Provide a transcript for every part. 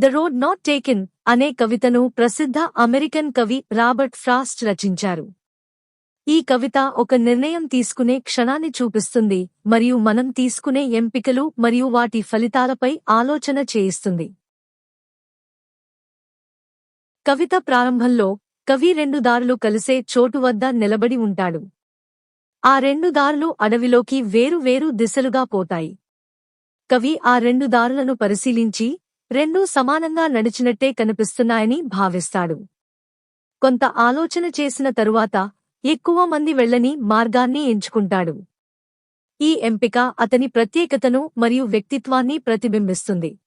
The road not taken అనే కవితను ప్రసిద్ధ అమెరికన్ కవి రాబర్ట్ ఫ్రాస్ట్ రచించారు. ఈ కవిత ఒక నిర్ణయం తీసుకునే క్షణాన్ని చూపిస్తుంది మరియు మనం తీసుకునే ఎంపికలు మరియు వాటి ఫలితాలపై ఆలోచన చేయిస్తుంది. కవిత ప్రారంభంలో కవి రెండు దారులు కలిసే చోటు వద్ద నిలబడి ఉంటాడు. ఆ రెండు దారులు అడవిలోకి వేరు వేరు దిశలుగా పోతాయి. కవి ఆ రెండు దారులను పరిశీలించి రెండూ సమానంగా నడిచినట్టే కనిపిస్తున్నాయని భావిస్తాడు. కొంత ఆలోచన చేసిన తరువాత ఎక్కువ మంది వెళ్ళని మార్గాన్ని ఎంచుకుంటాడు. ఈ ఎంపిక అతని ప్రత్యేకతను మరియు వ్యక్తిత్వాన్ని ప్రతిబింబిస్తుంది.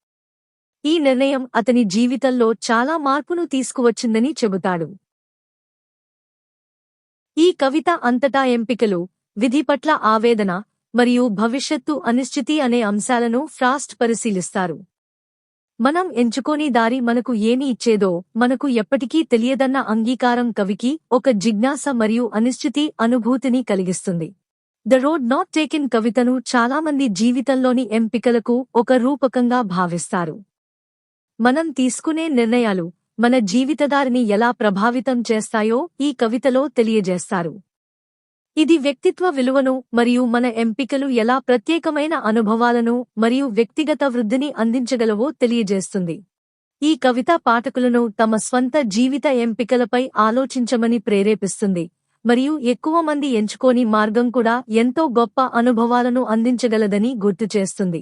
ఈ నిర్ణయం అతని జీవితంలో చాలా మార్పును తీసుకువచ్చిందని చెబుతాడు. ఈ కవిత అంతటా ఎంపికలు, విధి పట్ల ఆవేదన మరియు భవిష్యత్తు అనిశ్చితి అనే అంశాలను ఫ్రాస్ట్ పరిశీలిస్తారు. మనం ఎంచుకోని దారి మనకు ఏమి ఇచ్చేదో మనకు ఎప్పటికీ తెలియదన్న అంగీకారం కవికి ఒక జిజ్ఞాస మరియు అనిశ్చితి అనుభూతిని కలిగిస్తుంది. ద రోడ్ నాట్ టేకెన్ కవితను చాలామంది జీవితంలోని ఎంపికలకు ఒక రూపకంగా భావిస్తారు. మనం తీసుకునే నిర్ణయాలు మన జీవితదారిని ఎలా ప్రభావితం చేస్తాయో ఈ కవితలో తెలియజేస్తారు. ఇది వ్యక్తిత్వ విలువను మరియు మన ఎంపికలు ఎలా ప్రత్యేకమైన అనుభవాలను మరియు వ్యక్తిగత వృద్ధిని అందించగలవో తెలియజేస్తుంది. ఈ కవిత పాఠకులను తమ స్వంత జీవిత ఎంపికలపై ఆలోచించమని ప్రేరేపిస్తుంది మరియు ఎక్కువ మంది ఎంచుకోని మార్గం కూడా ఎంతో గొప్ప అనుభవాలను అందించగలదని గుర్తుచేస్తుంది.